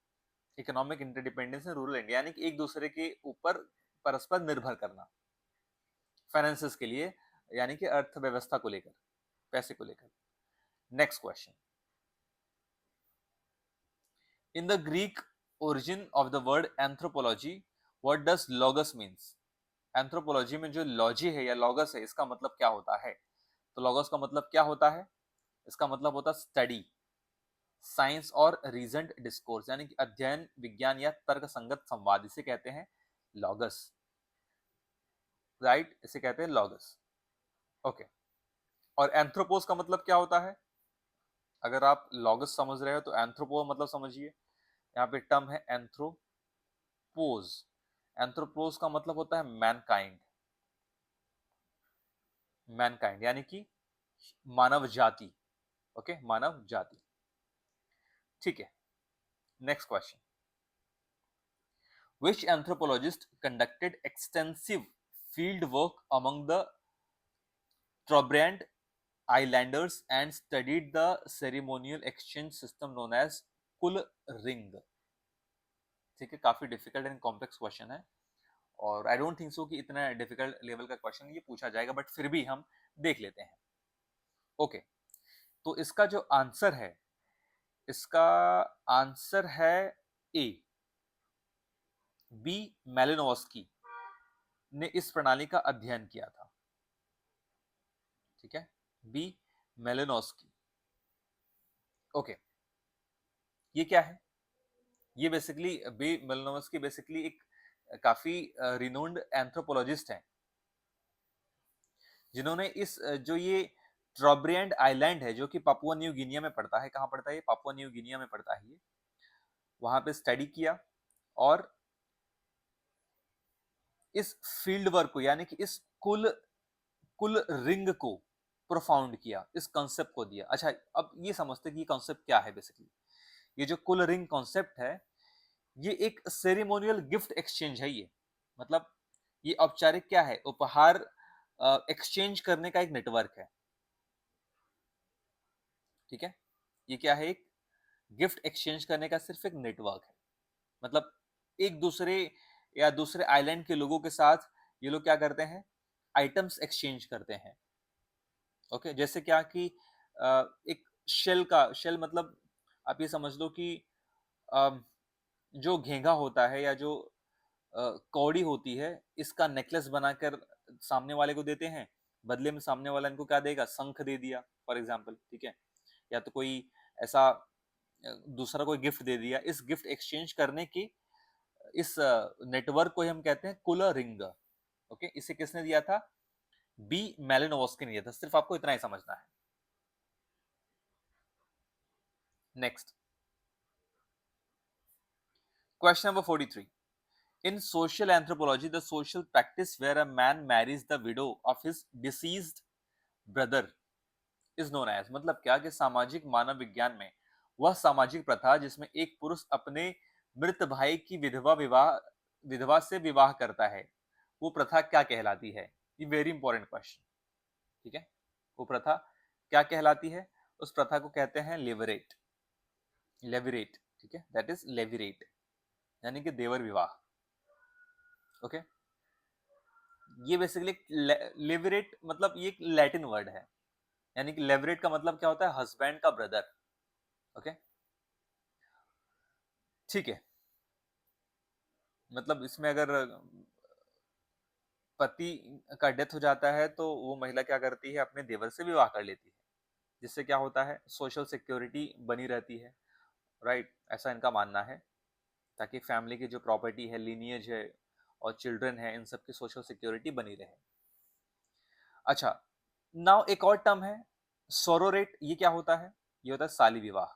economic interdependence in rural India, यानी कि एक दूसरे के ऊपर परस्पर निर्भर करना फाइनेंसेस के लिए, यानी कि अर्थव्यवस्था को लेकर, पैसे को लेकर। Next question, in the Greek origin of the word anthropology what does logos means? Anthropology में जो लॉजी है या लॉगस है, इसका मतलब क्या होता है? तो लॉगस का मतलब क्या होता है? इसका मतलब होता है स्टडी, साइंस और रीजन्ड डिस्कोर्स, यानी कि अध्ययन, विज्ञान या तर्क संगत संवाद, इसे कहते हैं लॉगस, राइट। इसे कहते हैं लॉगस। ओके, और एंथ्रोपोस का मतलब क्या होता है? अगर आप लॉगस समझ रहे हो तो एंथ्रोपो मतलब समझिए, यहाँ पे टर्म है एंथ्रोपोज। एंथ्रोपोज का मतलब होता है मैनकाइंड, मैनकाइंड यानी कि मानव जाति। ओके, मानव जाति। ठीक है, next question, which anthropologist conducted extensive field work among the Trobriand islanders and studied the ceremonial exchange system known as कुल रिंग? ठीक है, काफी डिफिकल्ट एंड कॉम्प्लेक्स क्वेश्चन है, और आई डोंट थिंक सो कि इतना डिफिकल्ट लेवल का question ये पूछा जाएगा, बट फिर भी हम देख लेते हैं। ओके, तो इसका जो आंसर है, इसका आंसर है ए, बी मेलिनोवस्की ने इस प्रणाली का अध्ययन किया था। ठीक है, बी मेलिनोवस्की। ओके, ये क्या है? ये बेसिकली बी मेलिनोवस्की बेसिकली एक काफी रिनोन्ड एंथ्रोपोलॉजिस्ट हैं, जिन्होंने इस जो ये ट्रॉब्रिएंड आइलैंड है, जो कि पापुआ न्यू गिनिया में पड़ता है, कहाँ पड़ता है ये? पापुआ न्यू गिनिया में पड़ता है ये। वहां पे स्टडी किया और इस फील्ड वर्क को, यानी कि इस कुल कुल रिंग को प्रोफाउंड किया, इस कॉन्सेप्ट को दिया। अच्छा, अब ये समझते कि ये कॉन्सेप्ट क्या है बेसिकली। ये जो कुल रिंग कॉन्सेप्ट है, ये एक सेरेमोनियल गिफ्ट एक्सचेंज है। ये मतलब ये औपचारिक क्या है, उपहार एक्सचेंज करने का एक नेटवर्क है। ठीक है, ये क्या है? एक गिफ्ट एक्सचेंज करने का सिर्फ एक नेटवर्क है। मतलब एक दूसरे या दूसरे आइलैंड के लोगों के साथ ये लोग क्या करते हैं? आइटम्स एक्सचेंज करते हैं। ओके, जैसे क्या कि एक शेल मतलब आप ये समझ लो कि जो घेंगा होता है या जो कौड़ी होती है, इसका नेकलेस बनाकर सामने वाले को देते हैं, बदले में सामने वाला इनको क्या देगा? शंख दे दिया फॉर एग्जाम्पल। ठीक है, या तो कोई ऐसा दूसरा कोई गिफ्ट दे दिया। इस गिफ्ट एक्सचेंज करने की इस नेटवर्क को हम कहते हैं कुल रिंग। ओके, इसे किसने दिया था? बी मेलिनोवस्की ने दिया था। सिर्फ आपको इतना ही समझना है। Next, question number 43, in social anthropology, the social practice where a man marries the widow of his deceased brother is known as, मतलब क्या कि सामाजिक मानव विज्ञान में वह सामाजिक प्रथा जिसमें एक पुरुष अपने मृत भाई की विधवा से विवाह करता है, वो प्रथा क्या कहलाती है? ये वेरी इंपॉर्टेंट क्वेश्चन। ठीक है, वो प्रथा क्या कहलाती है? उस प्रथा को कहते हैं लेवरेट, लेविरेट। ठीक है, दैट इज लेविरेट, यानी कि देवर विवाह। ओके, ये बेसिकली लेविरेट मतलब ये एक लैटिन वर्ड है, यानी कि लेवरेट का मतलब क्या होता है? हस्बैंड का ब्रदर। ओके, ठीक है, मतलब इसमें अगर पति का डेथ हो जाता है तो वो महिला क्या करती है? अपने देवर से विवाह कर लेती है, जिससे क्या होता है? सोशल सिक्योरिटी बनी रहती है, राइट? ऐसा इनका मानना है, ताकि फैमिली की जो प्रॉपर्टी है, लीनिएज है और चिल्ड्रन है, इन सब की सोशल सिक्योरिटी बनी रहे। अच्छा, नाउ एक और टर्म है सोरोरेट। ये क्या होता है? ये होता है साली विवाह।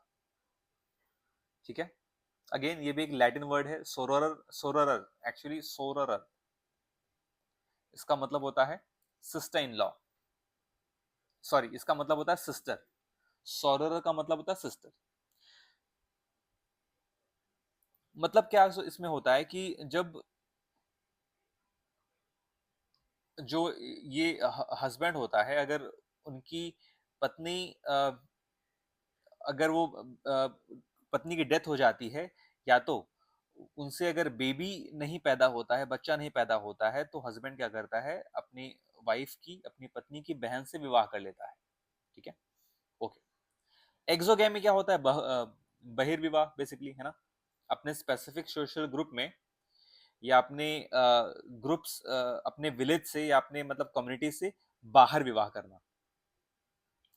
ठीक है, अगेन ये भी एक लैटिन वर्ड है, सोरोरर। सोरोरर एक्चुअली सोरोरर, इसका मतलब होता है सिस्टर इन लॉ। सॉरी, इसका मतलब होता है सिस्टर। सोरोरर का मतलब होता है सिस्टर। मतलब क्या इसमें होता है कि जब जो ये हस्बैंड होता है, अगर उनकी पत्नी अगर वो पत्नी की डेथ हो जाती है, या तो उनसे अगर बेबी नहीं पैदा होता है, बच्चा नहीं पैदा होता है, तो हस्बैंड क्या करता है? अपनी वाइफ की, अपनी पत्नी की बहन से विवाह कर लेता है। ठीक है, ओके। एक्सोगैमी क्या होता है? बहिर्विवाह बेसिकली, है ना? अपने स्पेसिफिक सोशल ग्रुप में या अपने ग्रुप्स, अपने विलेज से या अपने मतलब कम्युनिटी से बाहर विवाह करना।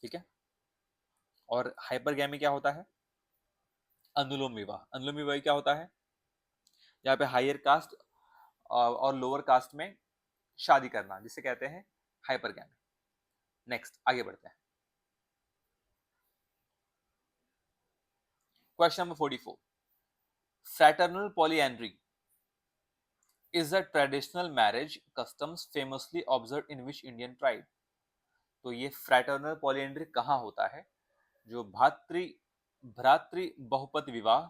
ठीक है, और हाइपरगैमी क्या होता है? अनुलोम विवाह। अनुलोम विवाह क्या होता है? यहाँ पे हायर कास्ट और लोअर कास्ट में शादी करना, जिसे कहते हैं हाइपरगैमी। नेक्स्ट, आगे बढ़ते हैं। Question number 44, fraternal polyandry is a traditional marriage customs famously observed in which Indian tribe? तो ये फ्रैटर्नल पॉलीएंड्री कहाँ होता है? जो भ्रातृ बहुपत विवाह,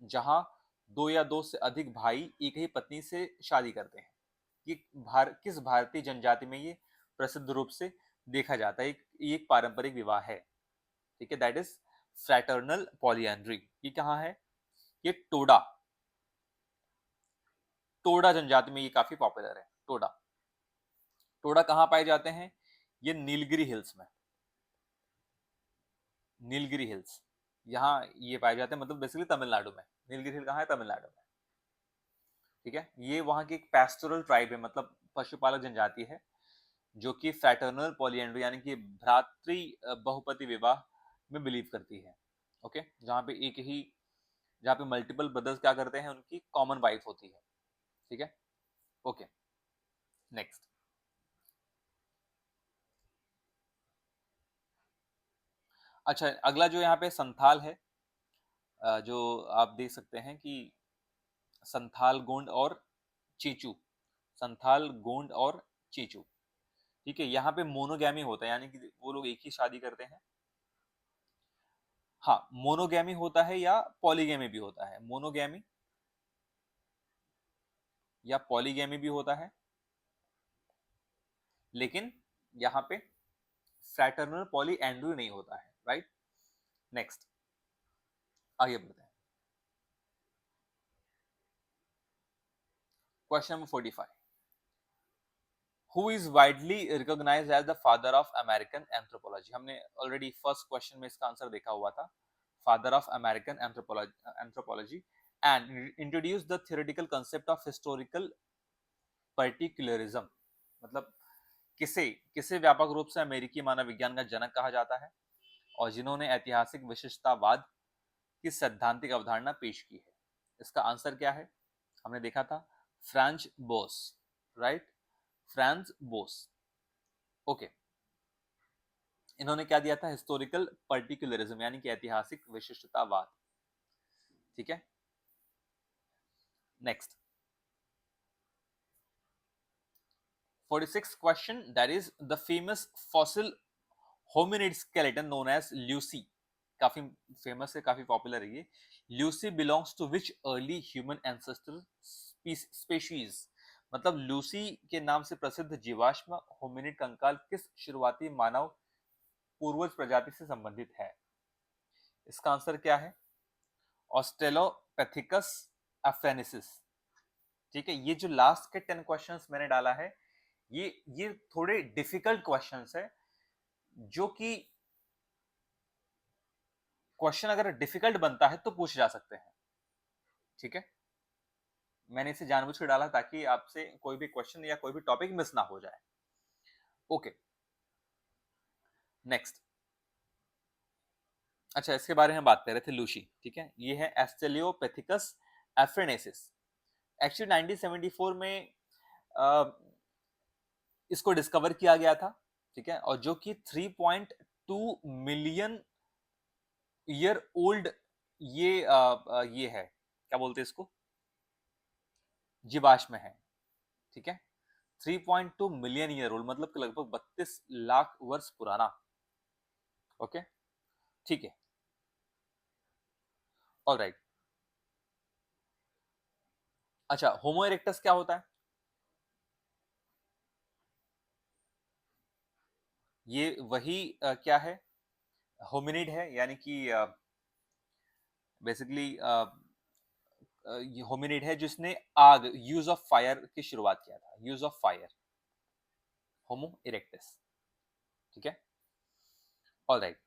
जहां दो या दो से अधिक भाई एक ही पत्नी से शादी करते हैं। ये किस भारतीय जनजाति में ये प्रसिद्ध रूप से देखा जाता है? ये एक पारंपरिक विवाह है। ठीक है, दैट इज फ्रैटर्नल पॉलीएंड्री। ये कहाँ है? ये टोडा, टोडा जनजाति में ये काफी पॉपुलर है। टोडा, टोडा कहाँ पाए जाते हैं? ये नीलगिरी हिल्स में, नीलगिरी हिल्स, यहाँ ये पाए जाते हैं, मतलब बेसिकली तमिलनाडु में। नीलगिरी हिल कहाँ है? तमिलनाडु में। ठीक है, ये वहाँ की एक पैस्टोरल ट्राइब है, मतलब पशुपालक जनजाति है, जो कि फ्रैटर्नल पॉलीएंड्री यानी कि भ्रातृ बहुपति विवाह में बिलीव करती है। ओके, जहाँ पे एक ही, जहाँ पे मल्टीपल ब्रदर्स क्या करते हैं? उनकी कॉमन वाइफ होती है। ठीक है, ओके। नेक्स्ट, अच्छा, अगला जो यहाँ पे संथाल है, जो आप देख सकते हैं कि संथाल, गोंड और चीचू, संथाल, गोंड और चीचू। ठीक है, यहाँ पे मोनोगैमी होता है, यानी कि वो लोग एक ही शादी करते हैं। हाँ, मोनोगैमी होता है या पॉलीगैमी भी होता है। मोनोगैमी या पॉलीगैमी भी होता है, लेकिन यहाँ पे फ्रैटर्नल पॉलीएंड्री नहीं होता है, राइट? नेक्स्ट, आगे बढ़ते हैं। Question number 45, who is widely recognised as the father of American anthropology? हमने ऑलरेडी फर्स्ट क्वेश्चन में इसका आंसर देखा हुआ था। Father of American anthropology and introduce the theoretical concept of historical particularism, मतलब किसे किसे व्यापक रूप से अमेरिकी मानव विज्ञान का जनक कहा जाता है, और जिन्होंने ऐतिहासिक विशिष्टतावाद की सैद्धांतिक अवधारणा पेश की है? इसका आंसर क्या है? हमने देखा था French Bose, right? France Bose. Okay, इन्होंने क्या दिया था? हिस्टोरिकल पर्टिकुलरिज्म, यानी कि ऐतिहासिक विशिष्टतावाद। ठीक है, next, 46 question, that is the famous fossil hominid skeleton known as Lucy, काफी फेमस है, काफी पॉपुलर है ये। Lucy belongs to which early human ancestor species, मतलब लूसी के नाम से प्रसिद्ध जीवाश्म होमिनिड कंकाल किस शुरुआती मानव पूर्वज प्रजाति से संबंधित है? इसका आंसर क्या है? ऑस्ट्रेलोपैथिकस अफ्रेनेसिस। ठीक है, ये जो लास्ट के 10 क्वेश्चंस मैंने डाला है, ये थोड़े डिफिकल्ट क्वेश्चंस है, जो कि क्वेश्चन अगर डिफिकल्ट बनता है तो पूछ जा सकते हैं। ठीक है, मैंने इसे जानबूझ कर डाला ताकि आपसे कोई भी क्वेश्चन या कोई भी टॉपिक मिस ना हो जाए। Okay, next. अच्छा, इसके बारे में बात कर रहे थे, लूसी। ठीक है, ये है एस्टेलियोपैथिकस एफ्रेनेसिस। एक्चुअली 1974 में इसको डिस्कवर किया गया था। ठीक है, और जो कि 3.2 मिलियन ईयर ओल्ड ये है, क्या बोलते हैं इसको, जीवाश्म है। ठीक है, 3.2 मिलियन ईयर ओल्ड, मतलब कि लगभग 32 लाख वर्ष पुराना। ओके, ठीक है, ऑलराइट। अच्छा, होमो इरेक्टस क्या होता है? ये वही क्या है, होमिनिड है, यानी कि बेसिकली ये होमिनिड है जिसने आग, यूज ऑफ फायर की शुरुआत किया था, use of fire, homo erectus. ठीक है, ऑलराइट।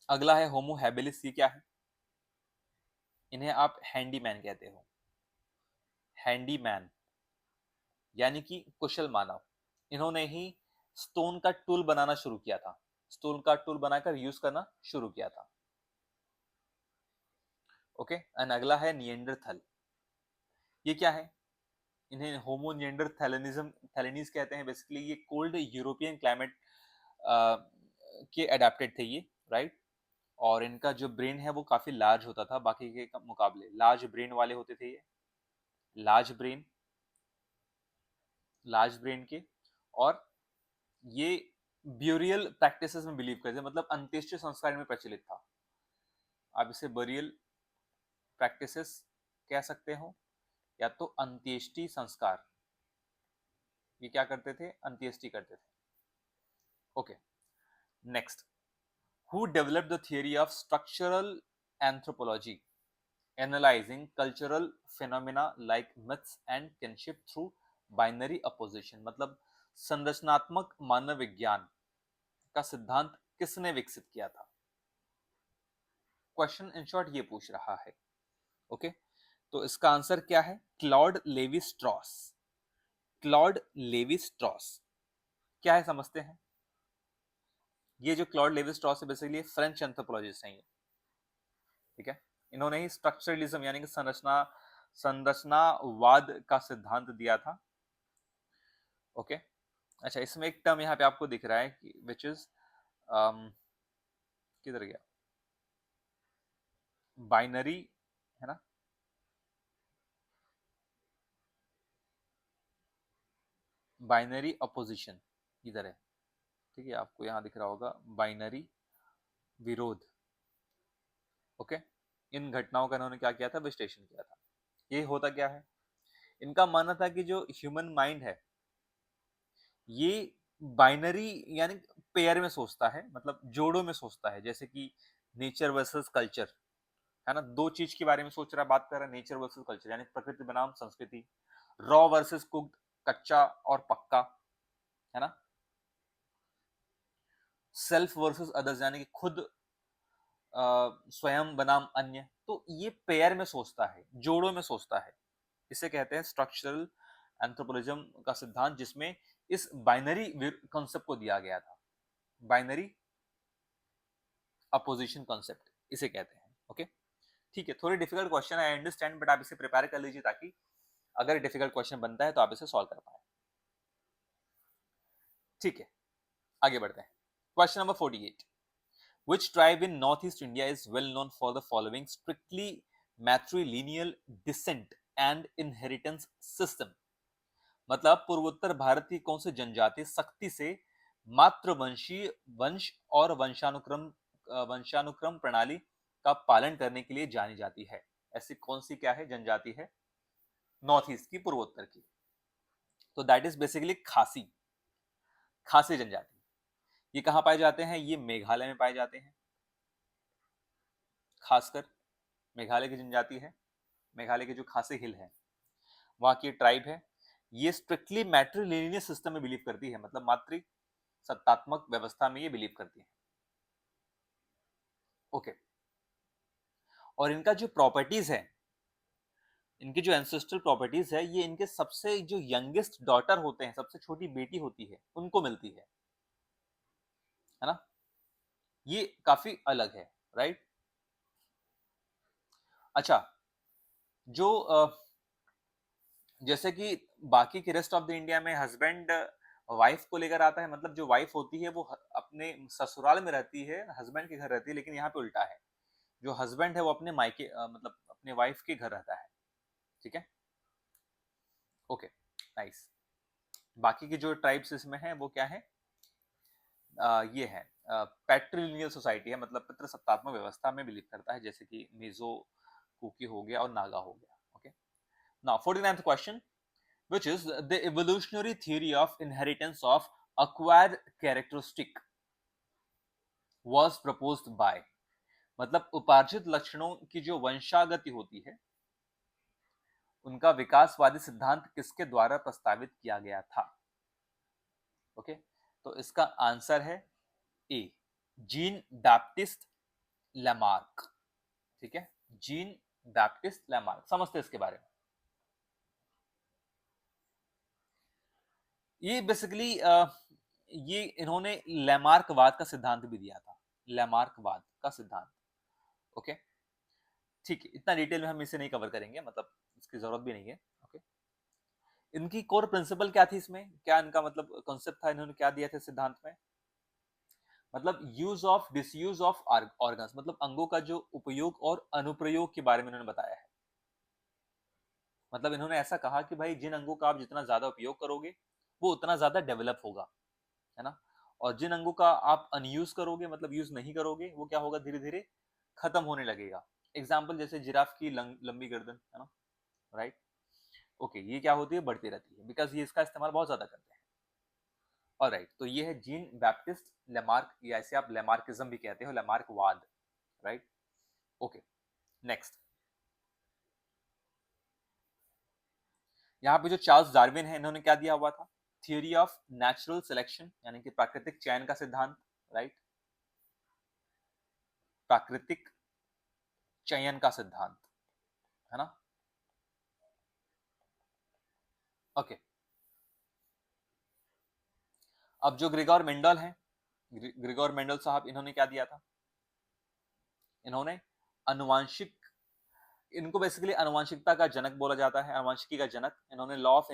अगला है होमो हैबिलिस। ये क्या है? इन्हें आप हैंडीमैन कहते हो। हैंडीमैन यानी कि कुशल मानव। इन्होंने ही स्टोन का टूल बनाना शुरू किया था, स्टोन का टूल बनाकर यूज करना शुरू किया था। ओके, एंड अगला है निएंडरथल। ये क्या है? इन्हें होमो निएंडरथैलेनिज्म थैलेनीज कहते हैं। बेसिकली ये कोल्ड यूरोपियन क्लाइमेट के अडेप्टेड थे ये, राइट। और इनका जो ब्रेन है वो काफी लार्ज होता था, बाकी के मुकाबले लार्ज ब्रेन वाले होते थे ये, लार्ज ब्रेन, लार्ज ब्रेन के। और ये ब्यूरियल प्रैक्टिसेस में बिलीव करते, मतलब अंत्येष्टि संस्कार में प्रचलित था। आप इसे बरियल प्रैक्टिसेस कह सकते हो, या तो अंत्येष्टि संस्कार। ये क्या करते थे? अंत्येष्टि करते थे। Okay, next. Who developed the theory of structural anthropology, analysing cultural phenomena like myths and kinship through binary opposition, मतलब संरचनात्मक मानव विज्ञान का सिद्धांत किसने विकसित किया था? क्वेश्चन इन शॉर्ट ये पूछ रहा है। ओके, तो इसका आंसर क्या है? Claude Levi Strauss. Claude Levi Strauss क्या है समझते हैं। ये जो क्लॉड लेवी स्ट्रॉस है बेसिकली फ्रेंच एंथ्रोपोलॉजिस्ट हैं ये। ठीक है, इन्होंने ही स्ट्रक्चरलिज्म यानी कि संरचनावाद का सिद्धांत दिया था। ओके, अच्छा, इसमें एक टर्म यहाँ पे आपको दिख रहा है विच इज किधर गया, बाइनरी, है ना। बाइनरी अपोजिशन इधर है। ठीक है, आपको यहाँ दिख रहा होगा बाइनरी विरोध। ओके, इन घटनाओं का इन्होंने क्या किया था? विश्लेषण किया था। ये होता क्या है? इनका मानना था कि जो ह्यूमन माइंड है ये बाइनरी यानी पेयर में सोचता है, मतलब जोड़ों में सोचता है, जैसे कि नेचर वर्सेस कल्चर, है ना। दो चीज के बारे में सोच रहा है, बात कर रहा है, नेचर वर्सेस कल्चर यानी प्रकृति बनाम संस्कृति, रॉ वर्सेस कुक्ड, कच्चा और पक्का, है ना। सेल्फ वर्सेस अदर्स यानी कि खुद स्वयं बनाम अन्य। तो ये पेयर में सोचता है, जोड़ों में सोचता है। इसे कहते हैं स्ट्रक्चरल एंथ्रोपोलॉजिज्म का सिद्धांत, जिसमें इस बाइनरी कॉन्सेप्ट को दिया गया था। बाइनरी अपोजिशन कॉन्सेप्ट इसे कहते हैं। ओके, ठीक है, थोड़ी डिफिकल्ट क्वेश्चन है, आई अंडरस्टैंड, बट आप इसे प्रिपेयर कर लीजिए ताकि अगर डिफिकल्ट क्वेश्चन बनता है तो आप इसे सॉल्व कर पाए। ठीक है, आगे बढ़ते हैं। Question number 48। Which tribe in northeast India is well known for the following strictly matrilineal descent and inheritance system? मतलब पूर्वोत्तर भारत की कौन सी जनजाति सख्ती से मातृवंशीय वंश और वंशानुक्रम प्रणाली का पालन करने के लिए जानी जाती है? ऐसी कौन सी क्या है जनजाति है नॉर्थ ईस्ट की, पूर्वोत्तर की? तो दैट इज बेसिकली खासी, खासी जनजाति। ये कहाँ पाए जाते हैं? ये मेघालय में पाए जाते हैं, खासकर मेघालय की जनजाति है। मेघालय के जो खासी हिल है वहां की ट्राइब है। ये स्ट्रिक्टली मैट्रिलिनियल सिस्टम में बिलीव करती है, मतलब मातृ सत्तात्मक व्यवस्था में ये बिलीव करती है। ओके। और इनका जो प्रॉपर्टीज है, इनकी जो एंसेस्ट्रल प्रॉपर्टीज है, ये इनके सबसे जो यंगेस्ट डॉटर होते हैं, सबसे छोटी बेटी होती है, उनको मिलती है ना। ये काफी अलग है, राइट। अच्छा, जो जैसे कि बाकी के रेस्ट ऑफ द इंडिया में हस्बैंड वाइफ को लेकर आता है, मतलब जो वाइफ होती है वो अपने ससुराल में रहती है, हस्बैंड के घर रहती है, लेकिन यहाँ पे उल्टा है। जो हस्बैंड है वो अपने मायके मतलब अपने वाइफ के घर रहता है। ठीक है, ओके, नाइस। बाकी की जो ट्राइब्स इसमें है वो क्या है? ये है पैट्रिलिनियल सोसाइटी है, मतलब पितृ सत्तात्मक व्यवस्था में बिलीव करता है, जैसे कि मिजो, कुकी हो गया और नागा हो गया। Okay, now 49th question, which is the evolutionary theory of inheritance of acquired characteristic was proposed by, मतलब उपार्जित लक्षणों की जो वंशागति होती है उनका विकासवादी सिद्धांत किसके द्वारा प्रस्तावित किया गया था? ओके, तो इसका आंसर है ए, जीन बैप्टिस्ट लैमार्क। ठीक है, जीन बैप्टिस्ट लैमार्क। समझते हैं इसके बारे में। ये बेसिकली ये इन्होंने लैमार्कवाद का सिद्धांत भी दिया था, लैमार्कवाद का सिद्धांत। ओके, ठीक है, इतना डिटेल में हम इसे नहीं कवर करेंगे, मतलब इसकी जरूरत भी नहीं है। ओके, इनकी कोर प्रिंसिपल क्या थी इसमें, क्या इनका मतलब कॉन्सेप्ट था, इन्होंने क्या दिया था सिद्धांत में? मतलब use of disuse of organs, मतलब अंगों का जो उपयोग और अनुप्रयोग के बारे में इन्होंने बताया है। मतलब इन्होंने ऐसा कहा कि भाई जिन अंगों का आप जितना ज्यादा उपयोग करोगे वो उतना ज्यादा डेवलप होगा, है ना। और जिन अंगों का आप अनयूज करोगे, मतलब यूज नहीं करोगे, वो क्या होगा, धीरे धीरे खत्म होने लगेगा। एग्जाम्पल जैसे जिराफ की लंबी गर्दन, है ना, राइट। ओके, ये क्या होती है, बढ़ती रहती है, बिकॉज ये इसका इस्तेमाल बहुत ज्यादा करते हैं। और राइट, तो ये है जीन बैप्टिस्ट लेमार्क, या ऐसे आप लेमार्किज्म भी कहते हो, लेमार्कवाद, राइट। Okay, next. यहाँ पे जो चार्ल्स डार्विन है, इन्होंने क्या दिया हुआ था? थियोरी ऑफ नेचुरल सिलेक्शन, यानी कि प्राकृतिक चयन का सिद्धांत, राइट। प्राकृतिक चयन का सिद्धांत, है ना। ओके, अब जो ग्रेगोर मेंडल है, ग्रेगोर मेंडल साहब, इन्होंने क्या दिया था? इन्होंने अनुवांशिक, इनको बेसिकली अनुवांशिकता का जनक बोला जाता है, अनुवांशिकी का जनक। इन्होंने law of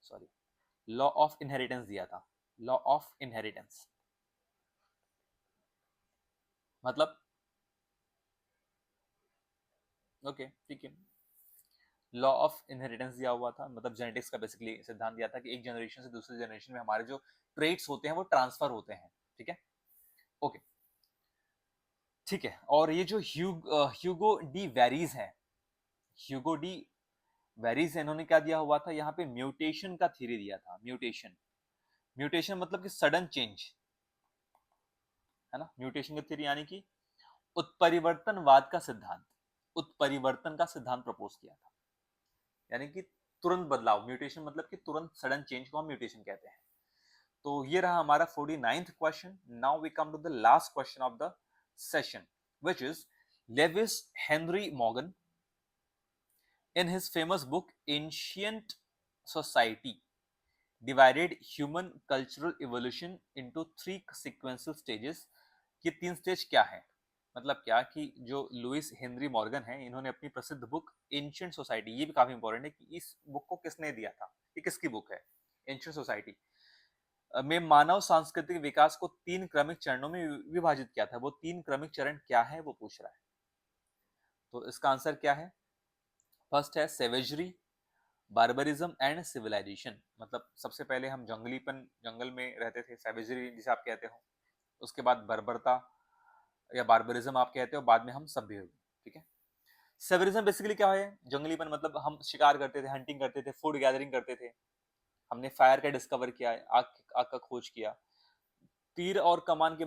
sorry law of inheritance दिया था, लॉ ऑफ इनहेरिटेंस। मतलब ओके, ठीक है, लॉ ऑफ इनहेरिटेंस दिया हुआ था, मतलब जेनेटिक्स का बेसिकली सिद्धांत दिया था कि एक जनरेशन से दूसरे जनरेशन में हमारे जो ट्रेट्स होते हैं वो ट्रांसफर होते हैं। ठीक है, ओके, ठीक है। और ये जो ह्यूगो डी वेरीज है, ह्यूगो डी वेरीज, इन्होंने क्या दिया हुआ था यहाँ पे? म्यूटेशन का थ्योरी दिया था। म्यूटेशन, म्यूटेशन मतलब कि सडन चेंज, है ना। म्यूटेशन का थ्योरी यानी कि उत्परिवर्तनवाद का सिद्धांत, उत्परिवर्तन का सिद्धांत प्रपोज किया था, यानी कि तुरंत बदलाव। म्यूटेशन मतलब कि तुरंत सडन चेंज को हम म्यूटेशन कहते हैं। तो ये रहा हमारा 49th question. Now we come to the last question of the session, which is Lewis Henry Morgan in his famous book Ancient Society divided human cultural evolution into three sequential stages। ये तीन stage क्या है? मतलब क्या कि जो Louis Henry Morgan है, इन्होंने अपनी प्रसिद्ध बुक एंशिएंट सोसाइटी, ये भी काफी इंपॉर्टेंट है कि इस बुक को किसने दिया था, ये किसकी बुक है? एंशिएंट सोसाइटी में मानव सांस्कृतिक विकास को तीन क्रमिक चरणों में विभाजित किया था। वो तीन क्रमिक चरण क्या है वो पूछ रहा है। तो इसका आंसर क्या है? फर्स्ट है सेवेजरी, बार्बरिज्म एंड सिविलाइजेशन, मतलब सबसे पहले हम जंगल में रहते थे, सैवेजरी जिसे आप कहते हो, उसके बाद बर्बरता या बार्बरिज्म आप कहते हो, बाद में हम सभ्य हुए। ठीक है। सेवरिज्म बेसिकली क्या है? जंगलीपन, मतलब हम शिकार करते थे, हंटिंग करते थे, फूड गैदरिंग करते थे, हमने फायर का डिस्कवर किया है, आग आग का खोज किया, तीर और कमान के